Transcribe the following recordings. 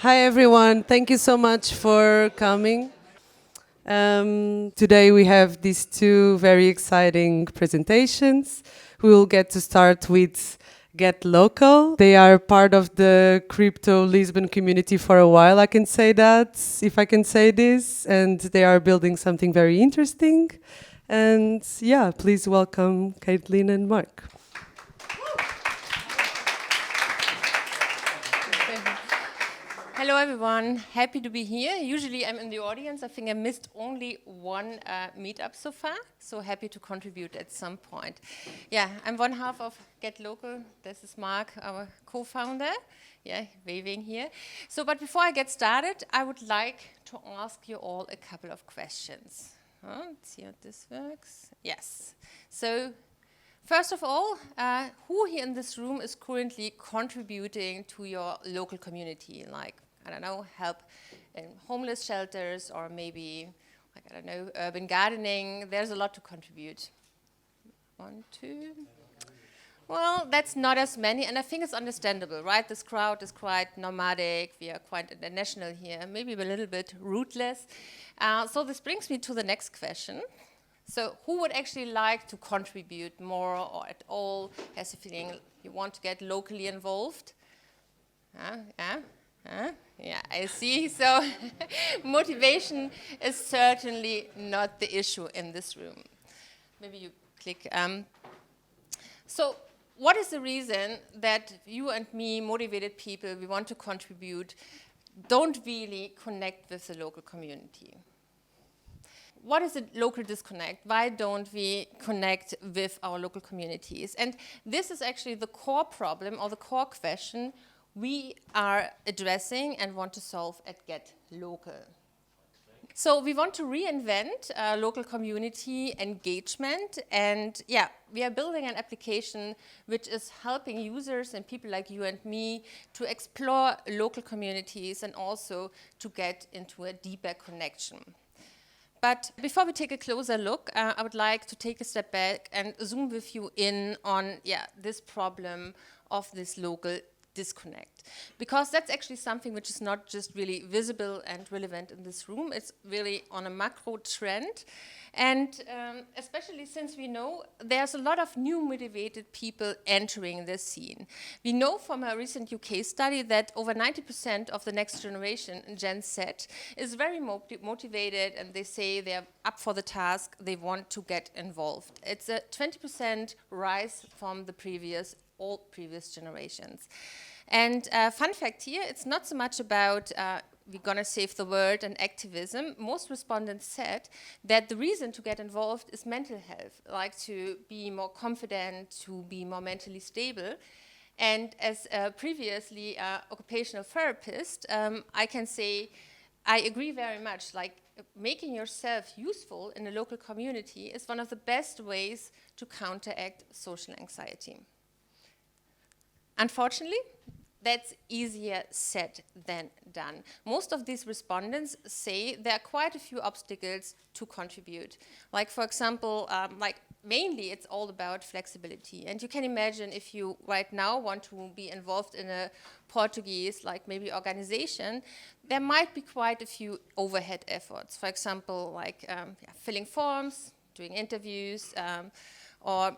Hi everyone, thank you so much for coming. Today we have these two very exciting presentations. We will get to start with Get Local. They are part of the crypto Lisbon community for a while, I can say that, if I can say this, and they are building something very interesting. And yeah, please welcome Caitlin and Mark. Hello everyone, happy to be here. Usually I'm in the audience. I think I missed only one meetup so far, so happy to contribute at some point. Yeah, I'm one half of Get Local. This is Mark, our co-founder. Yeah, waving here. So, but before I get started, I would like to ask you all a couple of questions. Let's see how this works. Yes. So, first of all, who here in this room is currently contributing to your local community? Like, I don't know, help in homeless shelters or maybe, like, I don't know, urban gardening. There's a lot to contribute. 1, 2. Well, that's not as many, and I think it's understandable, right? This crowd is quite nomadic. We are quite international here, maybe a little bit rootless. So this brings me to the next question. So who would actually like to contribute more or at all, has a feeling you want to get locally involved? Yeah, I see. So motivation is certainly not the issue in this room. Maybe you click. So what is the reason that you and me, motivated people, we want to contribute, don't really connect with the local community? What is a local disconnect? Why don't we connect with our local communities? And this is actually the core problem or the core question we are addressing and want to solve at Get Local. So we want to reinvent local community engagement, and yeah, we are building an application which is helping users and people like you and me to explore local communities and also to get into a deeper connection. But before we take a closer look, I would like to take a step back and zoom with you in on this problem of this local disconnect. Because that's actually something which is not just really visible and relevant in this room, it's really on a macro trend. And especially since we know there's a lot of new motivated people entering this scene. We know from a recent UK study that over 90% of the next generation, Gen Z, is very motivated, and they say they're up for the task, they want to get involved. It's a 20% rise from the all previous generations. And fun fact here, it's not so much about we're going to save the world and activism. Most respondents said that the reason to get involved is mental health, like to be more confident, to be more mentally stable. And as previously occupational therapist, I can say I agree very much. Like, making yourself useful in a local community is one of the best ways to counteract social anxiety. Unfortunately, that's easier said than done. Most of these respondents say there are quite a few obstacles to contribute. Like, for example, mainly it's all about flexibility. And you can imagine if you right now want to be involved in a Portuguese, like maybe organization, there might be quite a few overhead efforts. For example, like filling forms, doing interviews, or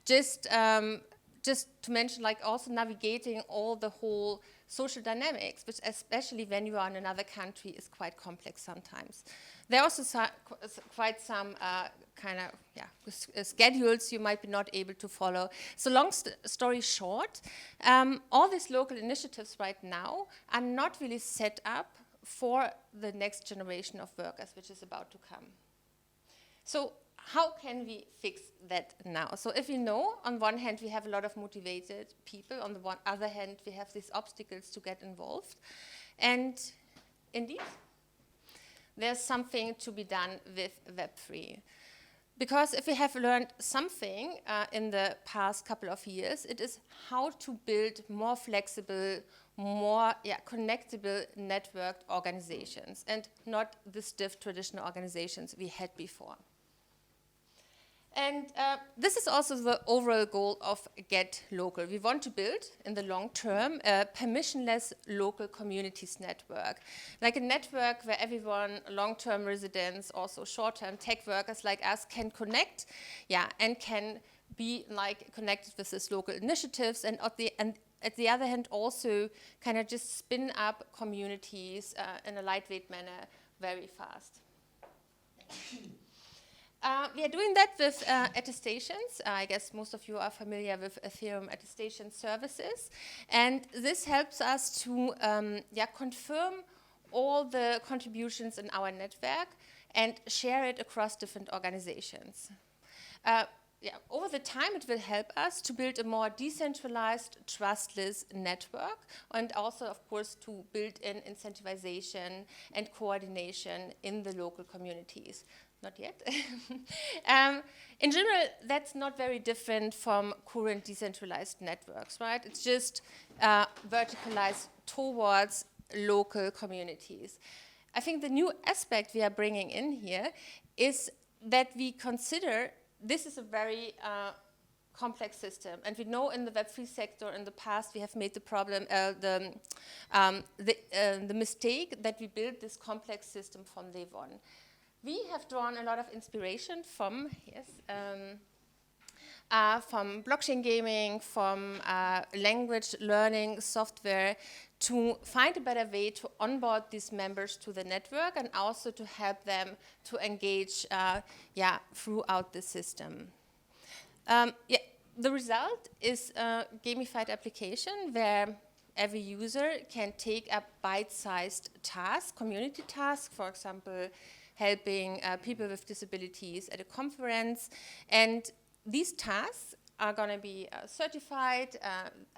just to mention, like, also navigating all the whole social dynamics, which especially when you are in another country is quite complex sometimes. There are also quite some schedules you might be not able to follow. So long story short, all these local initiatives right now are not really set up for the next generation of workers, which is about to come. So how can we fix that now? So if we know, on one hand, we have a lot of motivated people, on the other hand, we have these obstacles to get involved. And indeed, there's something to be done with Web3. Because if we have learned something in the past couple of years, it is how to build more flexible, more connectable networked organizations, and not the stiff traditional organizations we had before. And this is also the overall goal of Get Local. We want to build, in the long term, a permissionless local communities network. Like a network where everyone, long-term residents, also short-term tech workers like us, can connect, and can be like connected with these local initiatives, and at the other hand also kind of just spin up communities in a lightweight manner very fast. We are doing that with attestations. I guess most of you are familiar with Ethereum attestation services. And this helps us to confirm all the contributions in our network and share it across different organizations. Over the time, it will help us to build a more decentralized, trustless network, and also, of course, to build in incentivization and coordination in the local communities. Not yet. In general, that's not very different from current decentralized networks, right? It's just verticalized towards local communities. I think the new aspect we are bringing in here is that we consider this is a very complex system, and we know in the Web3 sector in the past we have made the problem, the mistake that we built this complex system from day one. We have drawn a lot of inspiration from blockchain gaming, from language learning software, to find a better way to onboard these members to the network and also to help them to engage throughout the system. The result is a gamified application where every user can take a bite-sized task, community task, for example, helping people with disabilities at a conference. And these tasks are going to be certified,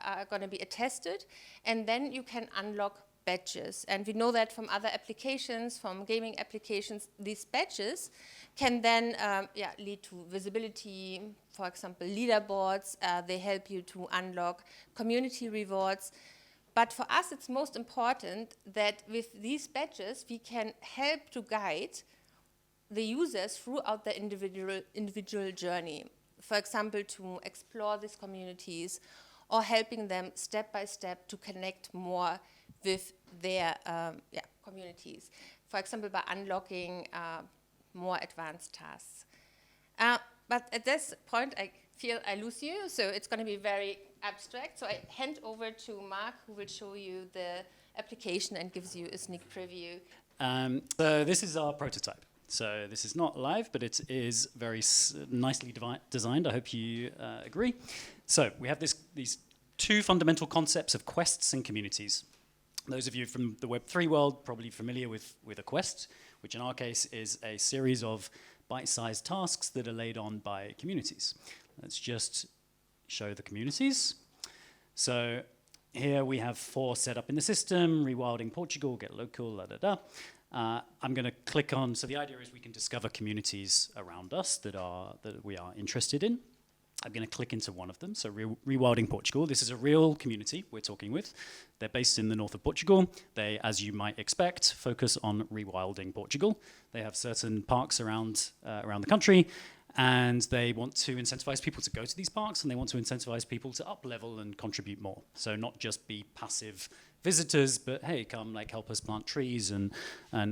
are going to be attested, and then you can unlock badges. And we know that from other applications, from gaming applications, these badges can then lead to visibility, for example, leaderboards. They help you to unlock community rewards. But for us, it's most important that with these badges, we can help to guide the users throughout their individual journey. For example, to explore these communities, or helping them step by step to connect more with their communities. For example, by unlocking more advanced tasks. But at this point, I feel I lose you, so it's going to be very abstract. So I hand over to Mark, who will show you the application and gives you a sneak preview. So this is our prototype. So this is not live, but it is very nicely designed. I hope you agree. So we have these two fundamental concepts of quests and communities. Those of you from the Web3 world probably familiar with a quest, which in our case is a series of bite-sized tasks that are laid on by communities. Let's just show the communities. So here we have 4 set up in the system: Rewilding Portugal, Get Local, I'm going to click on, so the idea is we can discover communities around us that we are interested in. I'm going to click into one of them, so Rewilding Portugal. This is a real community we're talking with. They're based in the north of Portugal. They, as you might expect, focus on rewilding Portugal. They have certain parks around the country, and they want to incentivize people to go to these parks, and they want to incentivize people to up-level and contribute more. So not just be passive visitors, but hey, come help us plant trees and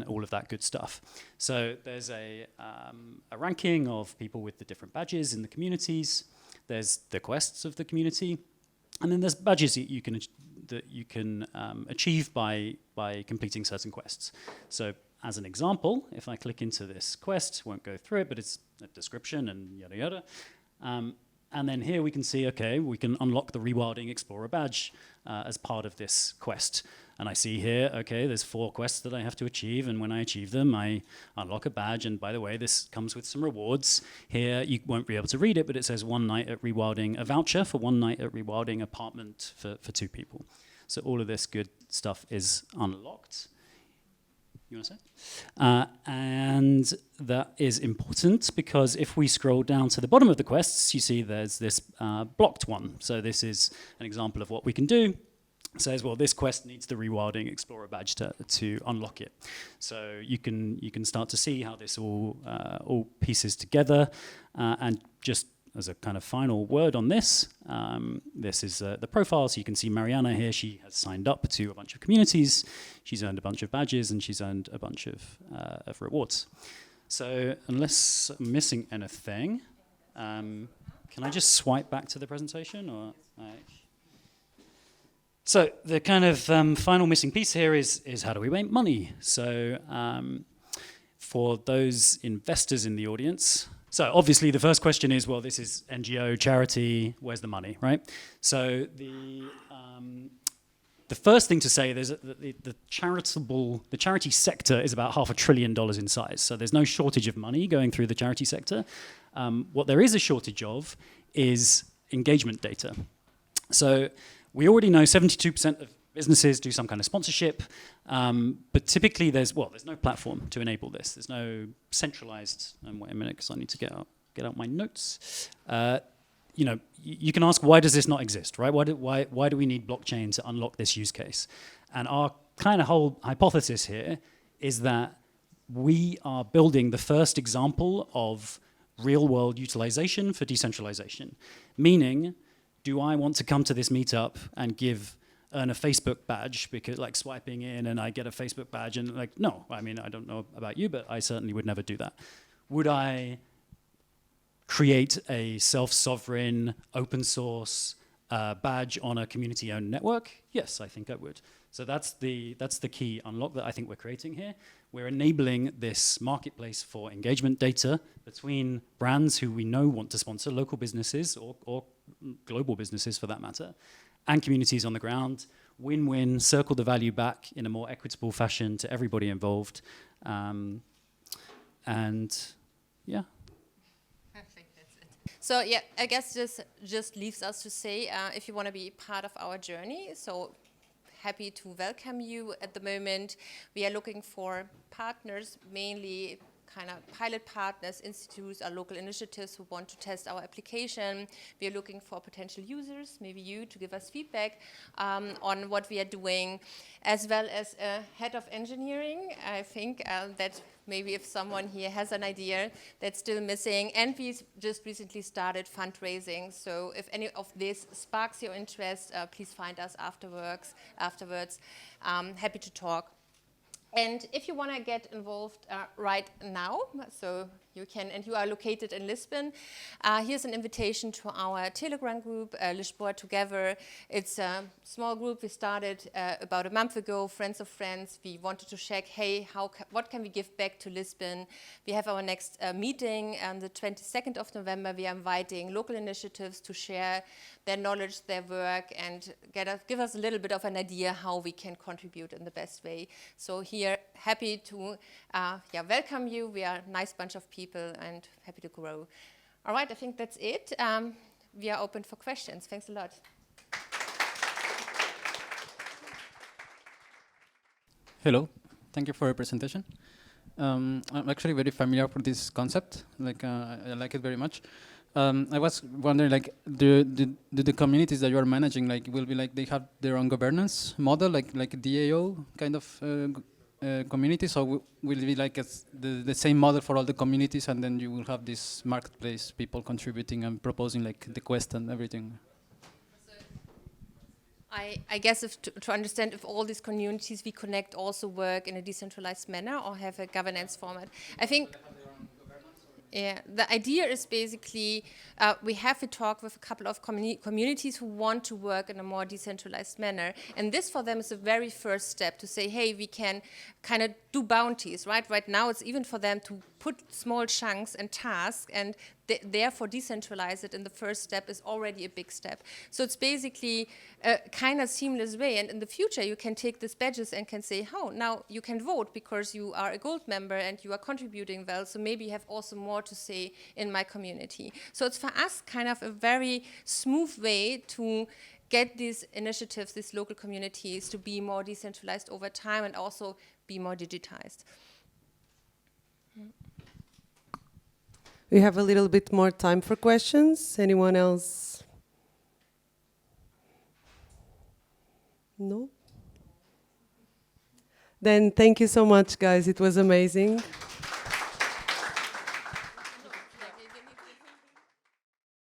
all of that good stuff. So there's a ranking of people with the different badges in the communities. There's the quests of the community, and then there's badges that you can achieve by completing certain quests. So as an example, if I click into this quest, won't go through it, but it's a description and yada yada. And then here we can see, okay, we can unlock the Rewilding Explorer badge as part of this quest. And I see here, okay, there's 4 quests that I have to achieve, and when I achieve them, I unlock a badge. And by the way, this comes with some rewards. Here, you won't be able to read it, but it says 1 night at Rewilding, a voucher for 1 night at Rewilding apartment for 2 people. So all of this good stuff is unlocked. You want to say? And that is important because if we scroll down to the bottom of the quests, you see there's this blocked one. So this is an example of what we can do. says, well, this quest needs the Rewilding Explorer badge to unlock it. So you can start to see how this all pieces together. And just as a kind of final word on this, this is the profile. So you can see Mariana here. She has signed up to a bunch of communities. She's earned a bunch of badges, and she's earned a bunch of rewards. So unless I'm missing anything, can I just swipe back to the presentation? Or so the kind of final missing piece here is how do we make money? So for those investors in the audience, so obviously the first question is, well, this is NGO, charity, where's the money, right? So the first thing to say is that the charity sector is about $500 billion in size. So there's no shortage of money going through the charity sector. What there is a shortage of is engagement data. So we already know 72% of businesses do some kind of sponsorship, but typically there's no platform to enable this. There's no centralized. Wait a minute, because I need to get out my notes. You can ask, why does this not exist, right? Why do we need blockchain to unlock this use case? And our kind of whole hypothesis here is that we are building the first example of real-world utilization for decentralization, meaning, do I want to come to this meetup and earn a Facebook badge because like swiping in and I get a Facebook badge and like, no, I mean, I don't know about you, but I certainly would never do that. Would I create a self-sovereign open source badge on a community-owned network? Yes, I think I would. So that's the key unlock that I think we're creating here. We're enabling this marketplace for engagement data between brands who we know want to sponsor, local businesses or global businesses for that matter, and communities on the ground. Win-win, circle the value back in a more equitable fashion to everybody involved. And yeah. Perfect, that's it. So yeah, I guess this just leaves us to say, if you want to be part of our journey, so happy to welcome you. At the moment, we are looking for partners, mainly kind of pilot partners, institutes, or local initiatives who want to test our application. We are looking for potential users, maybe you, to give us feedback on what we are doing, as well as a head of engineering. I think that maybe if someone here has an idea that's still missing. And we just recently started fundraising. So if any of this sparks your interest, please find us afterwards. Happy to talk. And if you want to get involved right now, so you can, and you are located in Lisbon, here's an invitation to our Telegram group, Lisbon Together. It's a small group we started about a month ago, friends of friends. We wanted to check, hey, what can we give back to Lisbon? We have our next meeting on the 22nd of November. We are inviting local initiatives to share their knowledge, their work, and give us a little bit of an idea how we can contribute in the best way. So here, happy to welcome you. We are a nice bunch of people and happy to grow. All right, I think that's it. We are open for questions. Thanks a lot. Hello, thank you for your presentation. I'm actually very familiar with this concept. I like it very much. I was wondering, do the communities that you are managing, will be they have their own governance model, like a DAO kind of communities, or will it be the same model for all the communities, and then you will have this marketplace, people contributing and proposing the quest and everything? I guess to understand if all these communities we connect also work in a decentralized manner or have a governance format. I think the idea is basically we have to talk with a couple of communities who want to work in a more decentralized manner. And this for them is the very first step to say, hey, we can kind of do bounties, right? Right now it's even for them to put small chunks and tasks and therefore decentralize it in the first step is already a big step. So it's basically a kind of seamless way. And in the future, you can take these badges and can say, oh, now you can vote because you are a gold member and you are contributing well. So maybe you have also more to say in my community. So it's for us kind of a very smooth way to get these initiatives, these local communities to be more decentralized over time and also be more digitized. We have a little bit more time for questions. Anyone else? No? Then thank you so much, guys. It was amazing.